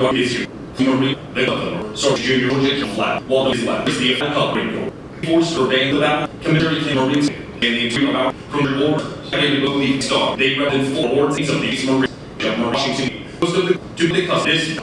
guard issue. Marine, they love them. So junior project flat. While the left is the cup Marine Corps. Forced or banned without commentary came Marines and the two about from the war. I didn't believe star. They read in 4 wards of these Marines. Washington. Most of the to the cusp this.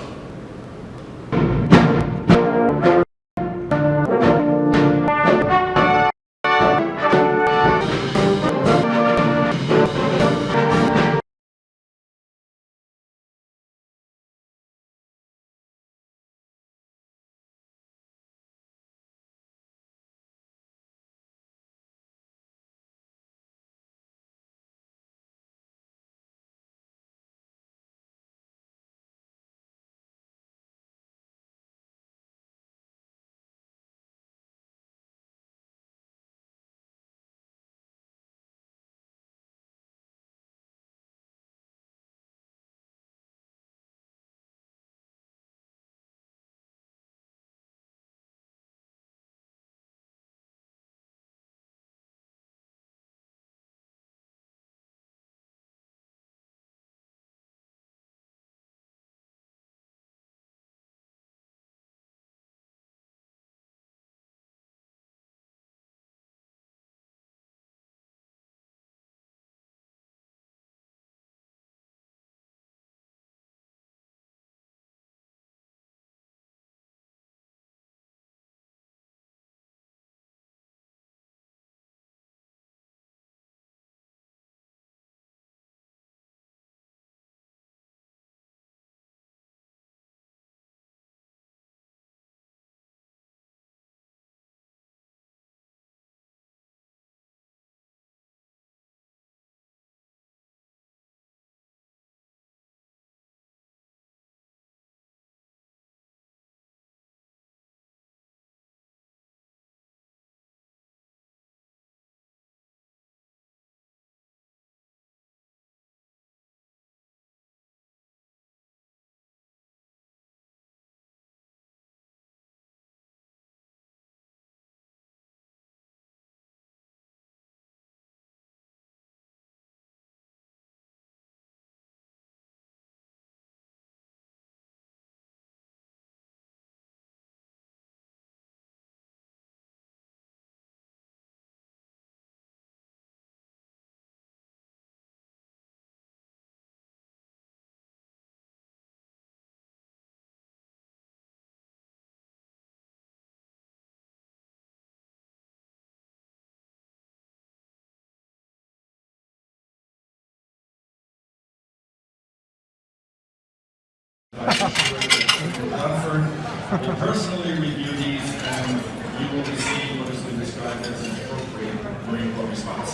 Dunford will personally review these and you will receive what has been described as an appropriate Marine Corps response.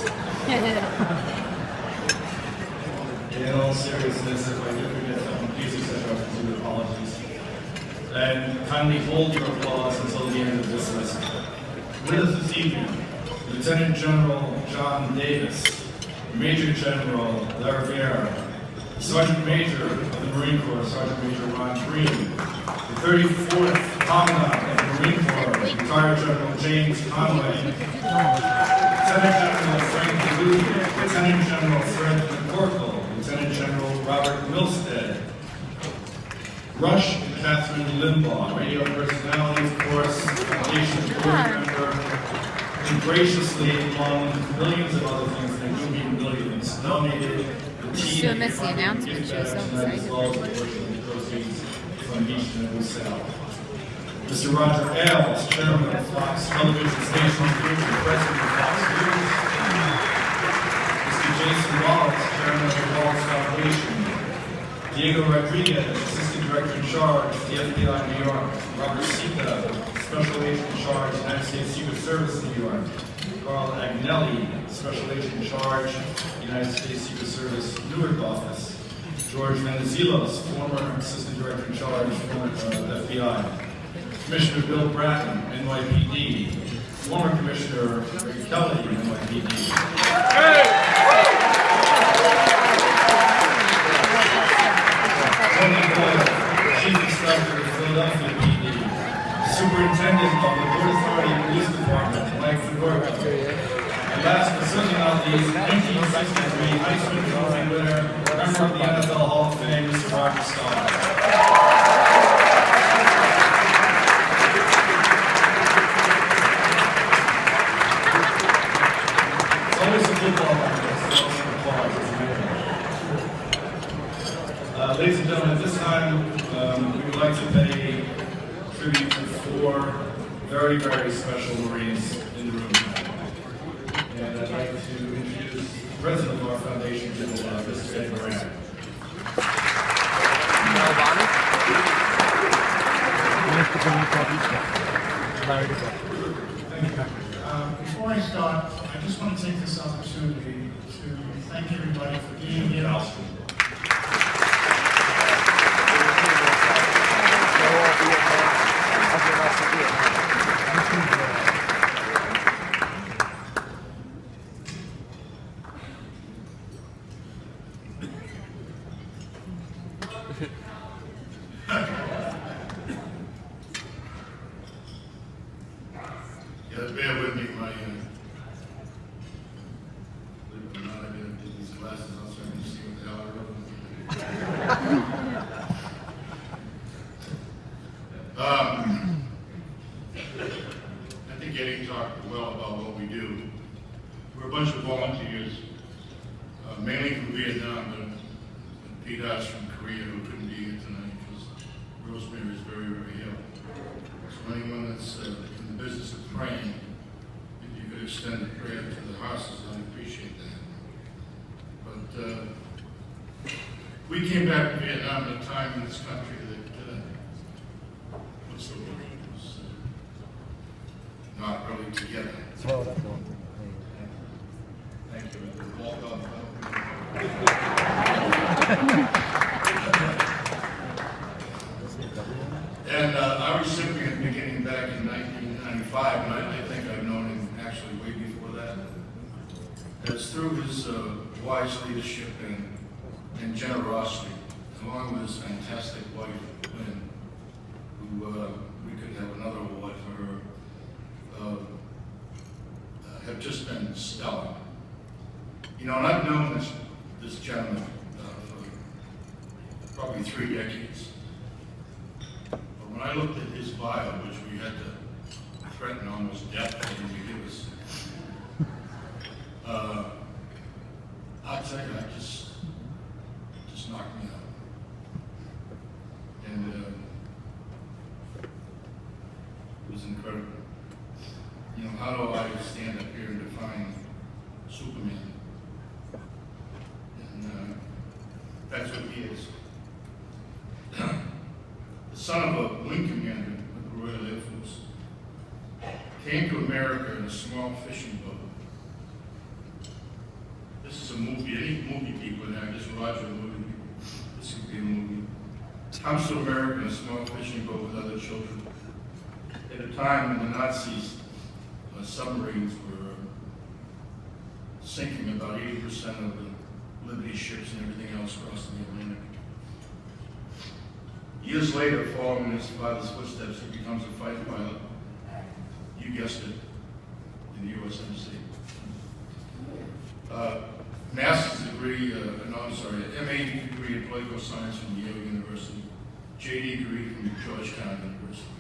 In all seriousness, if I did forget something, please accept our sincere apologies. And kindly hold your applause until the end of this lesson. With us this evening, Lieutenant General John Davis, Major General Lariviere, Sergeant Major of the Marine Corps, Sergeant Major Ron Green, the 34th Commandant of the Marine Corps, Retired General James Conway, Lieutenant General Frank DeLuca, Lieutenant General Fred McCorkle, Lieutenant General Robert Milstead, Rush and Catherine Limbaugh, radio personality, of course, foundation board member, and graciously, among millions of other things, and I do mean millions, donated Just do a messy announcement. She was so excited. Mr. Roger Ailes, Chairman of Fox Television Station Group and President of Fox News. Mr. Jason Wallace, Chairman of the Wallace Foundation. Diego Rodriguez, Assistant Director in Charge, the FBI New York. Robert Sika, Special Agent in Charge, United States Secret Service New York. Carl Agnelli, Special Agent in Charge, United States Secret Service Newark office. George Venizelos, former Assistant Director in Charge, former FBI. Commissioner Bill Bratton, NYPD. Former Commissioner Rick Kelly, NYPD. Tony Boyle, Chief Inspector of Philadelphia PD. Superintendent of the Port Authority Police Department, Mike Fedorka. And last but certainly not least, 1963 Heisman Trophy winner, member of the NFL Hall of Fame, Mr. Roger Staubach. always a football practice, it's also applause, as usual. Ladies and gentlemen, at this time, we would like to pay tribute to 4 very, very special Marines in the room tonight. And I'd like to introduce the president of our foundation, Mr. Eddie Moran. Before I start, I just want to take this opportunity to thank everybody for being here. Yeah, bear with me, my believe it or not, I gotta get these glasses on so I can see what the hell I wrote. I think Eddie talked well about what we do. We're a bunch of volunteers, mainly from Vietnam, but Pete House from Korea who couldn't be here tonight because Rosemary is very, very ill. So anyone that's in the business of praying, if you could extend a prayer to the houses, I'd appreciate that. But we came back from Vietnam at a time in this country that, what's the word? It was not really together. Thank you. Walk off. And our recipient beginning back in 1995, and I think I've known him actually way before that, it's through his wise leadership and generosity, along with his fantastic wife, Lynn, who we could have another award for her, have just been stellar. You know, and I've known this gentleman for probably 3 decades. When I looked at his bio, which we had to threaten almost death for him to give us, I'll tell you, that just knocked me out. And it was incredible. You know, how do I stand up here and define Superman? And that's what he is. Son of a wing commander with the Royal Air Force, came to America in a small fishing boat. This is a movie, any movie people in there, just Roger movie people. This could be a movie. Comes to America in a small fishing boat with other children. At a time when the Nazis submarines were sinking about 80% of the Liberty ships and everything else crossing the Atlantic. Years later, following in his father's footsteps, he becomes a fighter pilot. You guessed it, in the USMC. Master's degree, an MA degree in political science from Yale University, JD degree from Georgetown University.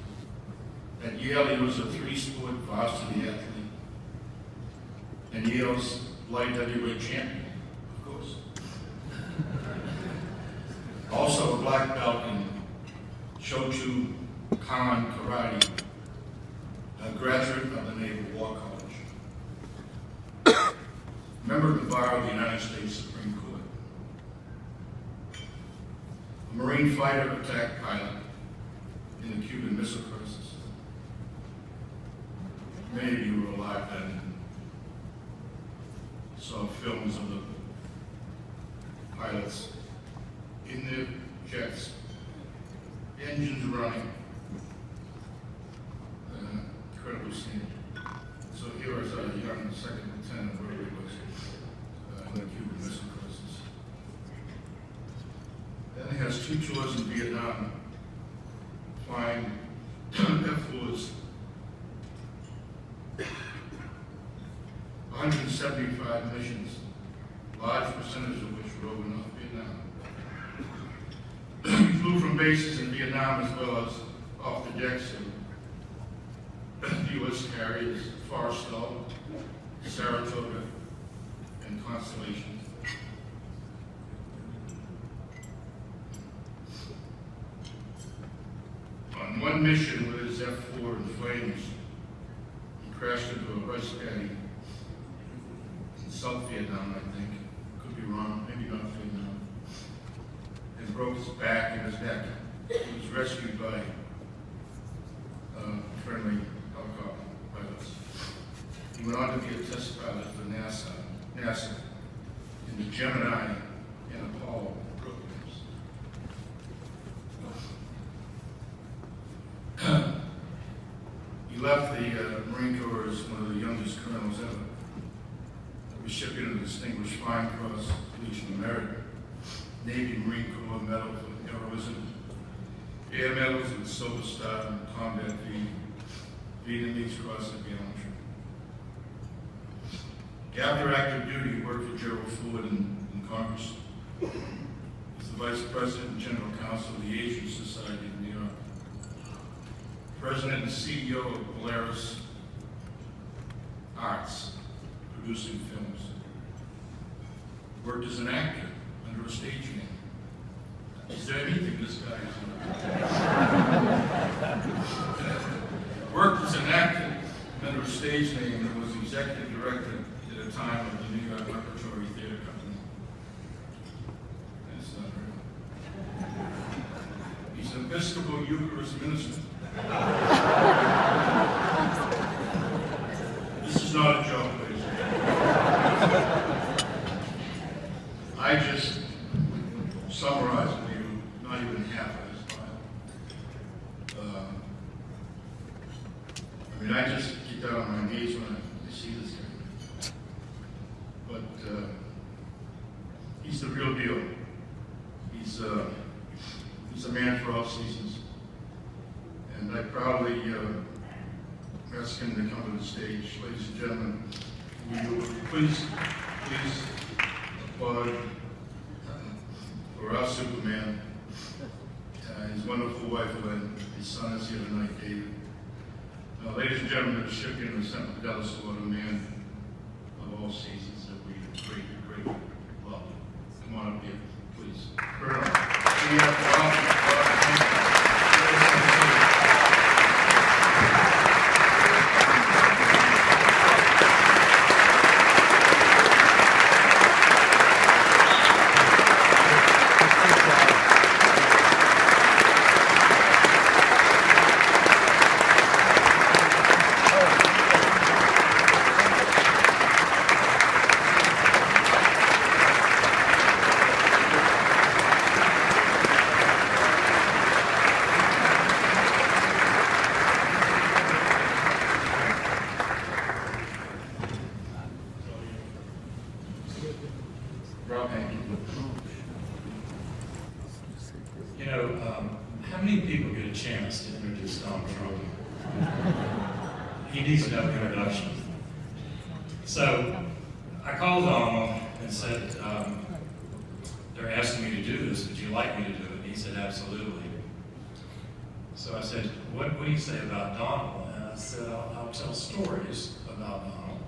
At Yale, he was a 3-sport varsity athlete, and Yale's light heavyweight champion, of course. Also a black belt in Shochu Kan Karate, a graduate of the Naval War College. Member of the Bar of the United States Supreme Court. A Marine fighter attack pilot in the Cuban Missile Crisis. Many of you were alive then. Saw films of the pilots in their jets. Engines running. Incredible scene. So here is a young second lieutenant, wherever he was, in the Cuban Missile Crisis. Then he has 2 tours in Vietnam, flying F-4s, 175 missions, large percentage of which were over North Vietnam. He flew from bases in Vietnam as well as off the decks of U.S. carriers, Forrestal, Saratoga, constellation. On one mission with his F-4 in flames, he crashed into a rice paddy in South Vietnam, I think. Could be wrong, maybe not Vietnam. And broke his back and his neck. He was rescued by friendly helicopter pilots. He went on to be a test pilot for NASA in the Gemini and Apollo programs. He left the Marine Corps as one of the youngest colonels ever, a recipient of the Distinguished Flying Cross, Legion of Merit, Navy Marine Corps Medal for Heroism, Air Medals with Silver Star and Combat V, Vietnamese Cross of Gallantry. After active duty, he worked for Gerald Ford in Congress. He's the Vice President and General Counsel of the Asian Society of New York. President and CEO of Polaris Arts, producing films. Worked as an actor under a stage name. Is there anything this guy is Worked as an actor under a stage name and was executive director at a time of the New York Repertory Theater Company. That's not real. He's an Episcopal Eucharist minister. This is not a joke, ladies and gentlemen. I just summarized for you not even half of his bio. I just get down on my knees when I see this guy. But he's the real deal. He's a man for all seasons. And I proudly ask him to come to the stage. Ladies and gentlemen, will you please applaud for our Superman, his wonderful wife, Lynn, his son is here tonight, David. Ladies and gentlemen, the recipient of the Senator Dallas Award, a man of all seasons that we greatly love. Come on up here, please. Colonel. How many people get a chance to introduce Donald Trump? He needs no introduction. So I called Donald and said, they're asking me to do this, would you like me to do it? And he said, absolutely. So I said, what do you say about Donald? And I said, I'll tell stories about Donald.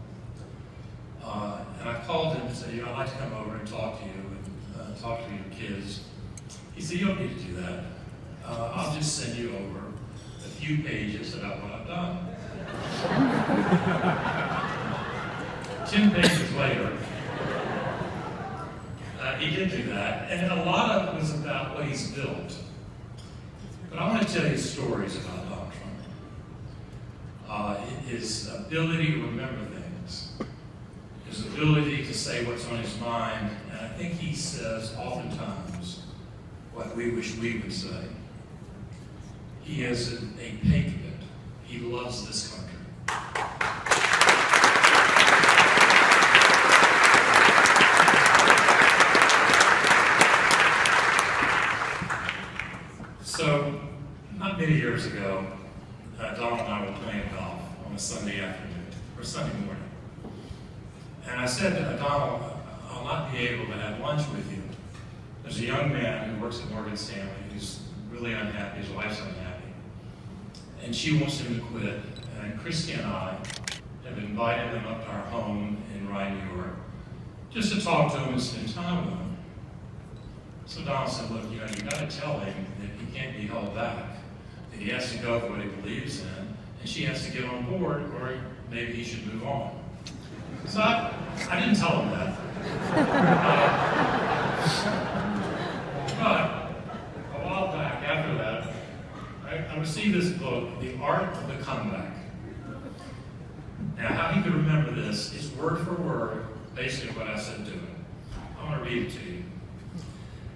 And I called him and said, I'd like to come over and talk to you and talk to your kids. He said, you don't need to do that. I'll just send you over a few pages about what I've done. 10 pages later, he did do that, and a lot of it was about what he's built. But I want to tell you stories about Donald Trump. His ability to remember things, his ability to say what's on his mind, and I think he says oftentimes what we wish we would say. He is a patriot. He loves this country. So, not many years ago, Donald and I were playing golf on a Sunday afternoon, or Sunday morning. And I said to Donald, I'll not be able to have lunch with you. There's a young man who works at Morgan Stanley who's really unhappy, his wife's unhappy. And she wants him to quit. And Christy and I have invited him up to our home in Rye, New York. just to talk to him and spend time with him. So Donald said, look, you got to tell him that he can't be held back, that he has to go for what he believes in, and she has to get on board, or maybe he should move on. So I didn't tell him that. But a while back, after that, I received this book, The Art of the Comeback. Now, how he could remember this is word for word, basically what I said to him. I want to read it to you.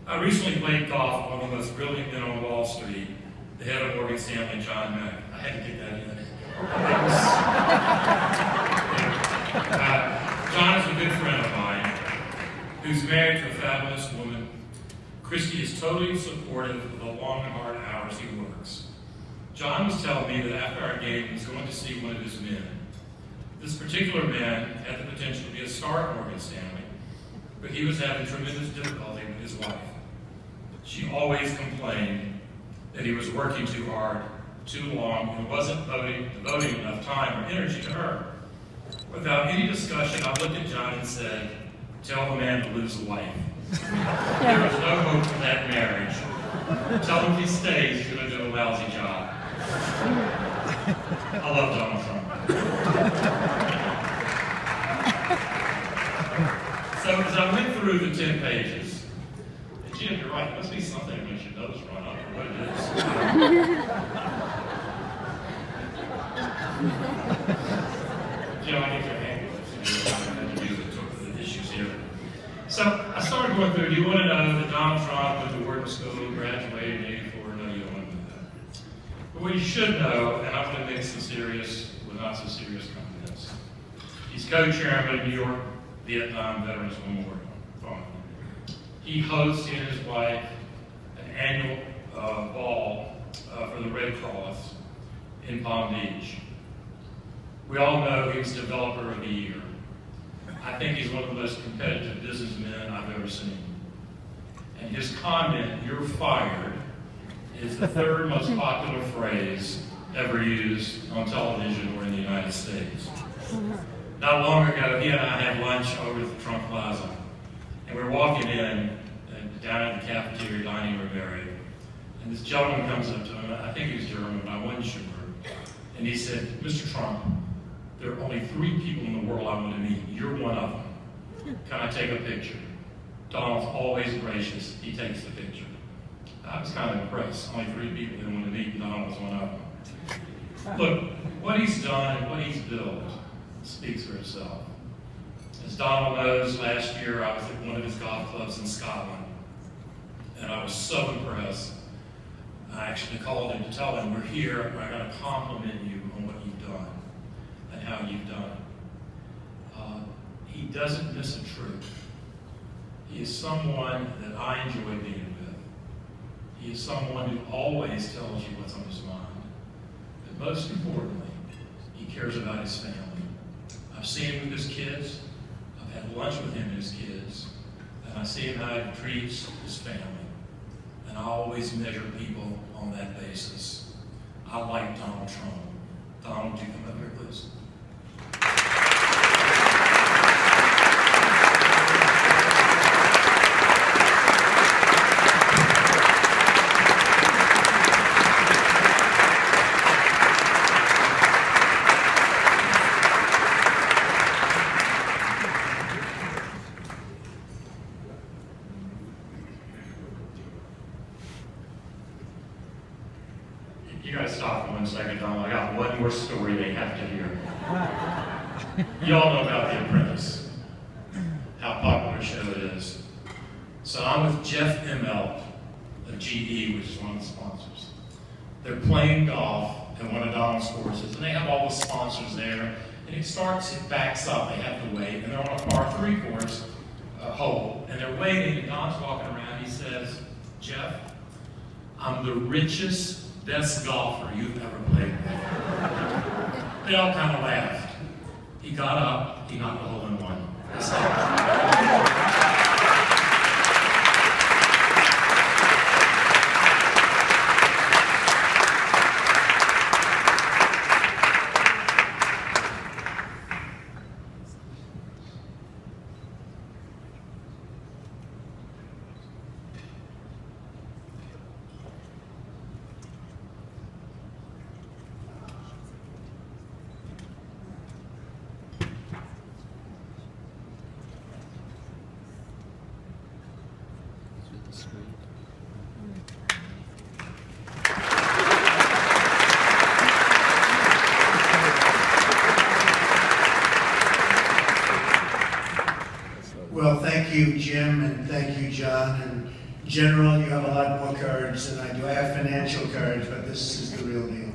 I recently played golf with one of the most brilliant men on Wall Street, the head of Morgan Stanley, John Mack. I had to get that in. John is a good friend of mine who's married to a fabulous woman. Christy is totally supportive of the long and hard hours he works. John was telling me that after our game, he was going to see one of his men. This particular man had the potential to be a star at Morgan Stanley, but he was having tremendous difficulty with his wife. She always complained that he was working too hard, too long, and wasn't devoting enough time or energy to her. Without any discussion, I looked at John and said, tell the man to lose a wife. There is no hope for that marriage. Tell him if he stays, he's going to do a lousy job. I love Donald Trump. So as I went through the 10 pages, and Jim, you're right, it must be something that makes your nose run up, or what it is. Jim, I need your ambulance. I had to use it for the issues here. So I started going through, do you want to know that Donald Trump went to Wharton School, graduated in 84? No, you don't want to know that. But what you should know, and I'm going to make some serious, well, not so serious comments. He's co-chairman of New York Vietnam Veterans Memorial Fund. He hosts, he and his wife, an annual ball for the Red Cross in Palm Beach. We all know he was Developer of the Year. I think he's one of the most competitive businessmen I've ever seen. And his comment, "You're fired," is the third most popular phrase ever used on television or in the United States. Not long ago, he and I had lunch over at the Trump Plaza. And we were walking in, down at the cafeteria dining room area. And this gentleman comes up to him, I think he was German, but I wasn't sure. And he said, Mr. Trump, there are only 3 people in the world I want to meet. You're one of them. Can I take a picture? Donald's always gracious. He takes the picture. I was kind of impressed. Only 3 people they wanted to meet, and Donald was one of them. Look, what he's done and what he's built speaks for itself. As Donald knows, last year I was at one of his golf clubs in Scotland, and I was so impressed. I actually called him to tell him, we're here, and I'm going to compliment you on what you've done and how you've done it. He doesn't miss a trick. He is someone that I enjoy being with. He is someone who always tells you what's on his mind. But most importantly, he cares about his family. I've seen him with his kids. I've had lunch with him and his kids. And I see him how he treats his family. And I always measure people on that basis. I like Donald Trump. Donald, would you come up here, please? You guys stop for 1 second, Donald. I got one more story they have to hear. You all know about The Apprentice, how popular a show it is. So I'm with Jeff Immelt of GE, which is one of the sponsors. They're playing golf at one of Donald's courses, and they have all the sponsors there. And it backs up, they have to wait, and they're on a par 3 course hole, and they're waiting, and Donald's walking around. He says, Jeff, I'm the richest, best golfer you've ever played with. They all kind of laughed. He got up, he knocked a hole in one. Well, thank you, Jim, and thank you, John. And General, you have a lot more courage than I do. I have financial courage, but this is the real deal.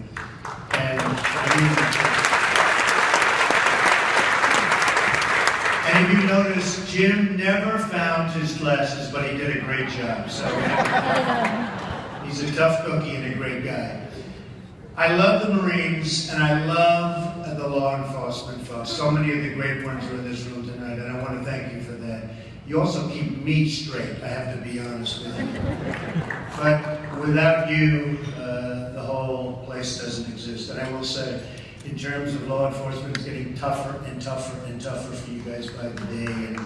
And if you notice, Jim never found his glasses, but he did a great job. So he's a tough cookie and a great guy. I love the Marines, and I love the law enforcement folks. So many of the great ones are in this room tonight, and I want to thank you for that. You also keep me straight, I have to be honest with you. But without you, the whole place doesn't exist. And I will say, in terms of law enforcement, it's getting tougher and tougher and tougher for you guys by the day. And we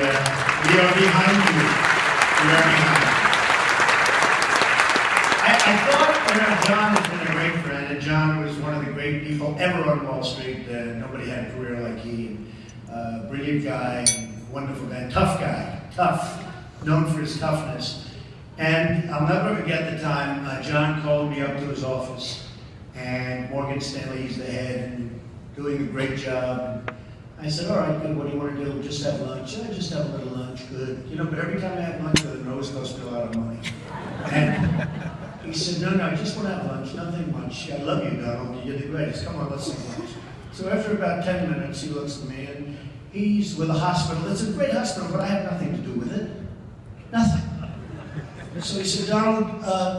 are behind you. We are behind you. I thought, John has been a great friend, and John was one of the great people ever on Wall Street. Nobody had a career like he. Brilliant guy, wonderful guy, tough, known for his toughness. And I'll never forget the time John called me up to his office, and Morgan Stanley's the head and doing a great job. I said, all right, good, what do you want to do? Just have lunch? Yeah, just have a little lunch, good. You know, but every time I have lunch with him, it always costs me a lot of money. And he said, no, I just want to have lunch, nothing much. I love you, Donald, you're the greatest. Come on, let's have lunch. So after about 10 minutes, he looks at me, and he's with a hospital. It's a great hospital, but I have nothing to do with it. Nothing. So he said, Donald,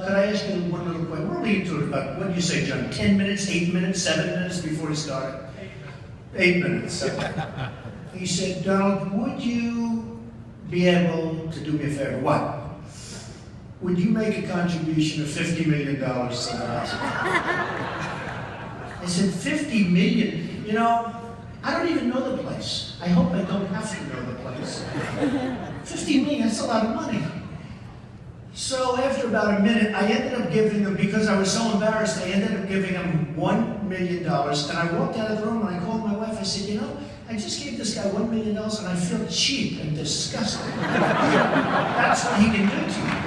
could I ask you one little question? What were we into it about? What did you say, John? 10 minutes, 8 minutes, 7 minutes before he started? 8 minutes. He said, Donald, would you be able to do me a favor? What? Would you make a contribution of $50 million to the hospital? I said, $50 million? You know, I don't even know the place. I hope I don't have to know the place. $50 million, that's a lot of money. So after about a minute, I ended up giving him, because I was so embarrassed, I ended up giving him $1 million. And I walked out of the room and I called my wife. I said, you know, I just gave this guy $1 million and I feel cheap and disgusting. That's what he can do to you.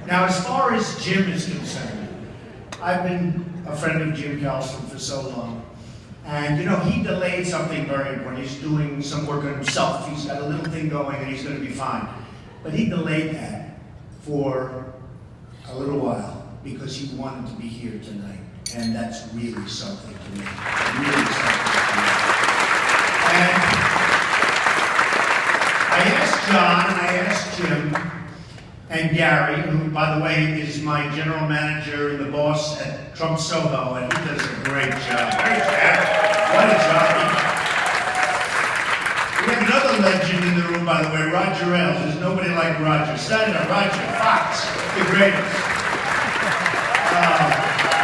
Now, as far as Jim is concerned, I've been a friend of Jim Carlson for so long. And, you know, he delayed something very important. He's doing some work on himself. He's got a little thing going and he's going to be fine. But he delayed that for a little while because he wanted to be here tonight. And that's really something to me. Really something to me. And I asked John and I asked Jim and Gary, who, by the way, is my general manager and the boss at Trump Soho, and he does a great job. Great job. What a job. We have another legend in the room, by the way, Roger Ailes. There's nobody like Roger. Stand up, Roger. Fox, the greatest.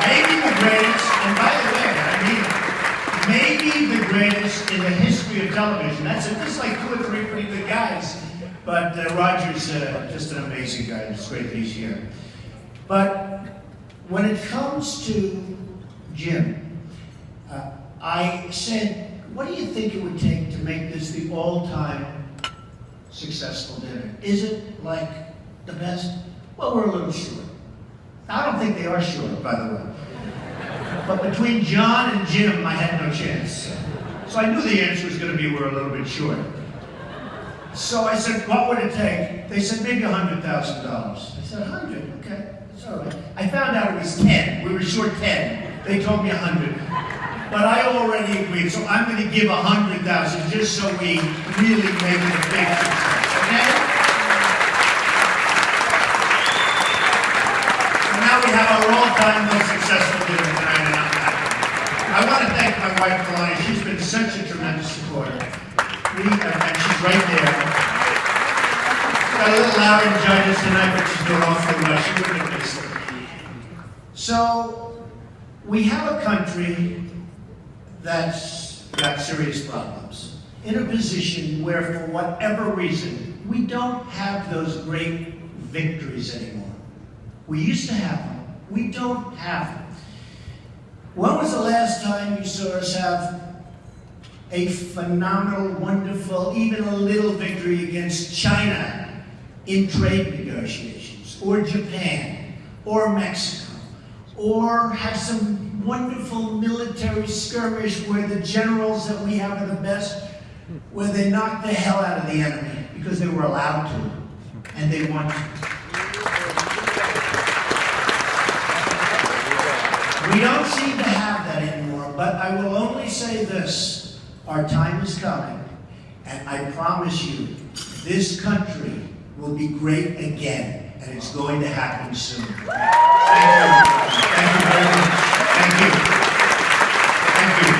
Maybe the greatest, and by the way, I mean, maybe the greatest in the history of television. That's it. There's like 2 or 3 pretty good guys. But Roger's just an amazing guy. It's great that he's here. But when it comes to Jim, I said, what do you think it would take to make this the all-time successful dinner? Is it like the best? Well, we're a little short. I don't think they are short, by the way. But between John and Jim, I had no chance. So I knew the answer was going to be we're a little bit short. So I said, what would it take? They said, maybe $100,000. I said, 100, okay, that's all right. I found out it was 10. We were short 10. They told me 100. But I already agreed, so I'm going to give 100,000 just so we really make it a big success, okay? So now we have our all-time most successful dinner tonight, and I'm happy. I want to thank my wife, Melania. She's been such a tremendous supporter. And she's right there. She's got a little loud in judges tonight, but she's doing awfully well. She wouldn't have missed it. So, we have a country that's got serious problems. In a position where, for whatever reason, we don't have those great victories anymore. We used to have them. We don't have them. When was the last time you saw us have a phenomenal, wonderful, even a little victory against China in trade negotiations, or Japan, or Mexico, or have some wonderful military skirmish where the generals that we have are the best, where they knock the hell out of the enemy because they were allowed to, and they want to. We don't seem to have that anymore, but I will only say this. Our time is coming, and I promise you, this country will be great again, and it's going to happen soon. Thank you. Thank you very much. Thank you. Thank you.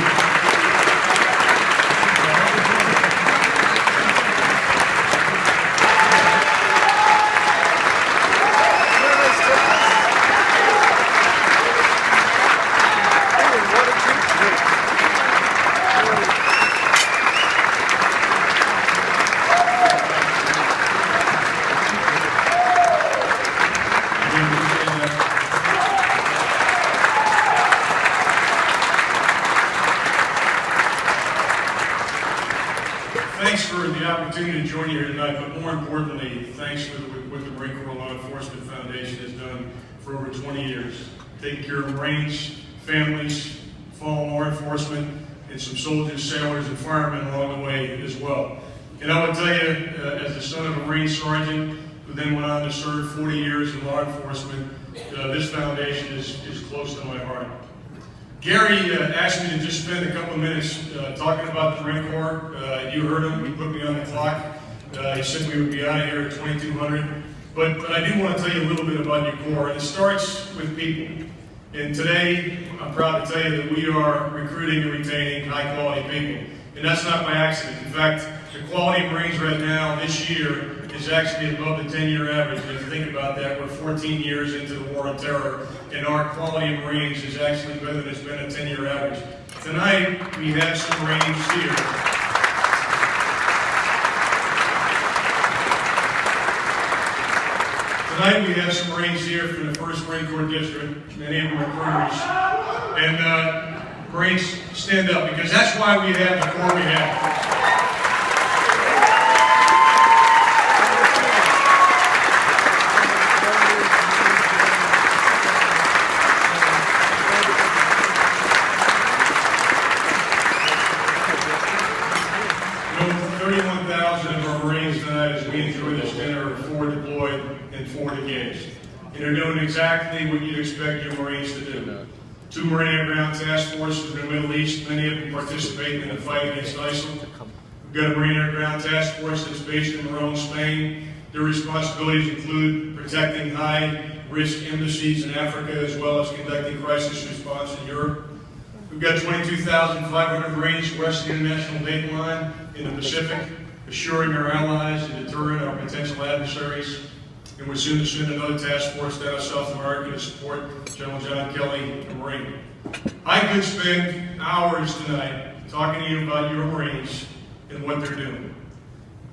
Thanks for the opportunity to join you here tonight, but more importantly, thanks for what the Marine Corps Law Enforcement Foundation has done for over 20 years, taking care of Marines, families, fallen law enforcement, and some soldiers, sailors, and firemen along the way as well. And I will tell you, as the son of a Marine sergeant, who then went on to serve 40 years in law enforcement, this foundation is close to my heart. Gary asked me to just spend a couple of minutes talking about the Marine Corps. You heard him, he put me on the clock. He said we would be out of here at 2200. But I do want to tell you a little bit about your Corps. And it starts with people. And today, I'm proud to tell you that we are recruiting and retaining high-quality people. And that's not by accident. In fact, the quality of Marines right now, this year, is actually above the 10-year average. And if you think about that, we're 14 years into the war on terror, and our quality of Marines is actually better than it's been a 10-year average. Tonight, we have some Marines here. Tonight, we have some Marines here from the 1st Marine Corps District, many of them recruiters. And Marines, stand up, because that's why we have the Corps we have. And they're doing exactly what you'd expect your Marines to do. 2 Marine Air Ground Task Forces in the Middle East, many of them participating in the fight against ISIL. We've got a Marine Air Ground Task Force that's based in Rome, Spain. Their responsibilities include protecting high-risk embassies in Africa, as well as conducting crisis response in Europe. We've got 22,500 Marines west of the international date line in the Pacific, assuring our allies and deterring our potential adversaries. And we're soon to send another task force down to South America to support General John Kelly, a Marine. I could spend hours tonight talking to you about your Marines and what they're doing.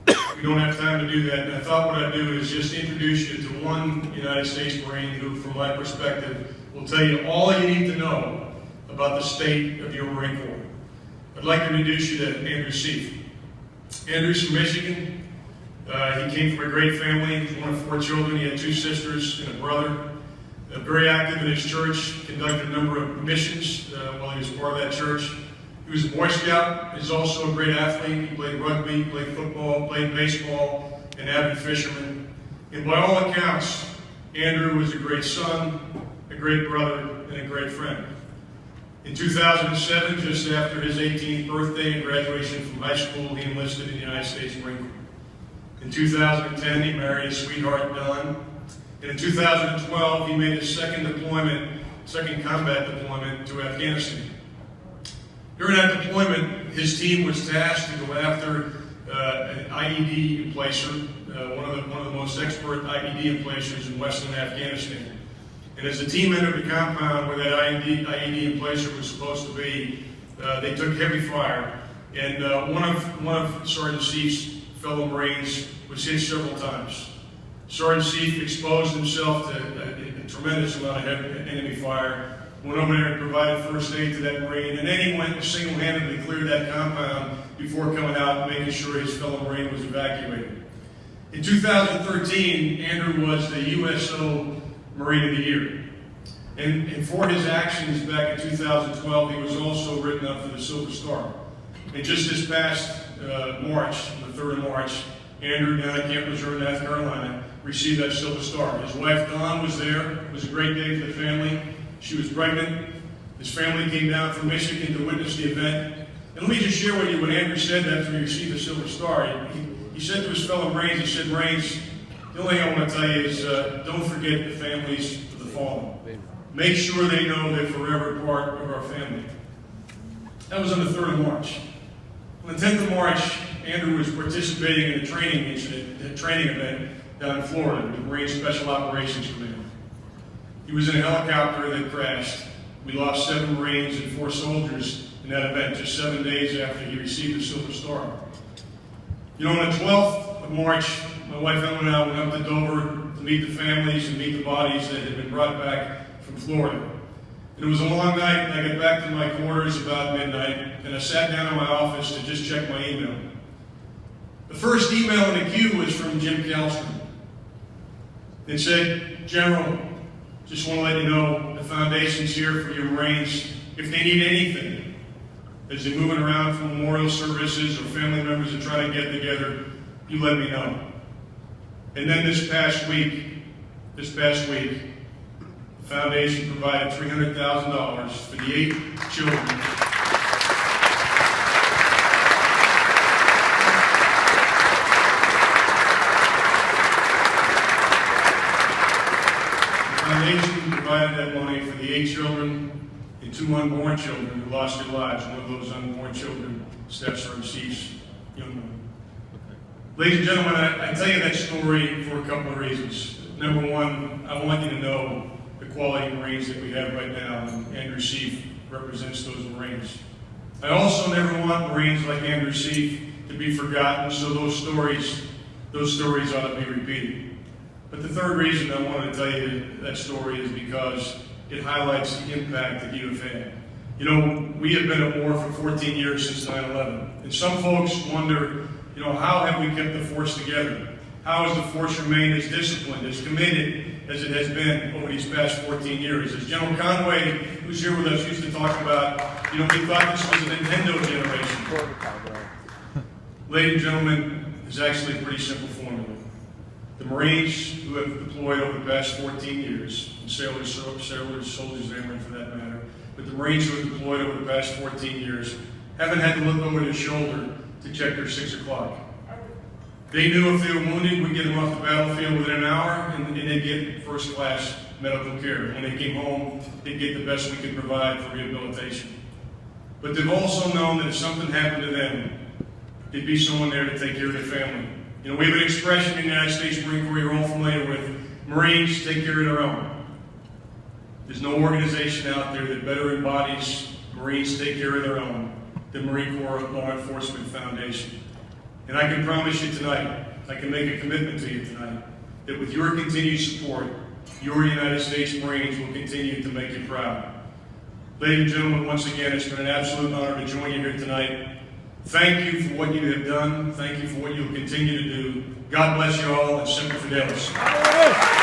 We don't have time to do that, and I thought what I'd do is just introduce you to one United States Marine who, from my perspective, will tell you all you need to know about the state of your Marine Corps. I'd like to introduce you to Andrew Seif. Andrew's from Michigan. He came from a great family, one of 4 children. He had 2 sisters and a brother. Very active in his church, conducted a number of missions while he was part of that church. He was a Boy Scout. He's also a great athlete. He played rugby, played football, played baseball, an avid fisherman. And by all accounts, Andrew was a great son, a great brother, and a great friend. In 2007, just after his 18th birthday and graduation from high school, he enlisted in the United States Marine Corps. In 2010, he married his sweetheart, Dawn. And in 2012, he made his second combat deployment to Afghanistan. During that deployment, his team was tasked to go after an IED emplacer, one of the most expert IED emplacers in Western Afghanistan. And as the team entered the compound where that IED emplacer was supposed to be, they took heavy fire. And one of Sergeant Seif's fellow Marines was hit several times. Sergeant Seif exposed himself to a tremendous amount of enemy fire, went over there and provided first aid to that Marine, and then he went and single-handedly cleared that compound before coming out and making sure his fellow Marine was evacuated. In 2013, Andrew was the USO Marine of the Year. And for his actions back in 2012, he was also written up for the Silver Star. And just this past March, the 3rd of March, Andrew down at Camp Reserve, North Carolina, received that Silver Star. His wife Dawn was there. It was a great day for the family. She was pregnant. His family came down from Michigan to witness the event. And let me just share with you what Andrew said after he received the Silver Star. He said to his fellow Marines, he said, Marines, the only thing I want to tell you is don't forget the families of the fallen. Make sure they know they're forever part of our family. That was on the 3rd of March. On the 10th of March, Andrew was participating in a training event down in Florida with the Marine Special Operations Command. He was in a helicopter that crashed. We lost 7 Marines and 4 soldiers in that event just 7 days after he received the Silver Star. You know, on the 12th of March, my wife Ellen and I went up to Dover to meet the families and meet the bodies that had been brought back from Florida. And it was a long night, and I got back to my quarters about midnight, and I sat down in my office to just check my email. The first email in the queue was from Jim Kallstrom. It said, General, just want to let you know the Foundation's here for your Marines. If they need anything, as they're moving around for memorial services or family members that try to get together, you let me know. And then this past week, the Foundation provided $300,000 for the 8 children. The Foundation provided that money for the 8 children and 2 unborn children who lost their lives. One of those unborn children, Steph's or C's young woman. Ladies and gentlemen, I tell you that story for a couple of reasons. Number one, I want you to know the quality Marines that we have right now, and Andrew Seif represents those Marines. I also never want Marines like Andrew Seif to be forgotten, so those stories ought to be repeated. But the third reason I wanted to tell you that story is because it highlights the impact that you have had. You know, we have been at war for 14 years since 9/11, and some folks wonder, you know, how have we kept the force together? How has the force remained as disciplined, as committed as it has been over these past 14 years? As General Conway, who's here with us, used to talk about, you know, we thought this was a Nintendo generation. Ladies and gentlemen, it's actually a pretty simple formula. The Marines who have deployed over the past 14 years, and sailors, soldiers, and airmen for that matter, but the Marines who have deployed over the past 14 years haven't had to look over their shoulder to check their 6 o'clock. They knew if they were wounded, we'd get them off the battlefield within an hour, and they'd get first-class medical care. When they came home, they'd get the best we could provide for rehabilitation. But they've also known that if something happened to them, there'd be someone there to take care of their family. You know, we have an expression in the United States Marine Corps you're all familiar with: Marines take care of their own. There's no organization out there that better embodies Marines take care of their own than Marine Corps Law Enforcement Foundation. And I can promise you tonight, I can make a commitment to you tonight, that with your continued support, your United States Marines will continue to make you proud. Ladies and gentlemen, once again, it's been an absolute honor to join you here tonight. Thank you for what you have done. Thank you for what you will continue to do. God bless you all, and Semper Fidelis.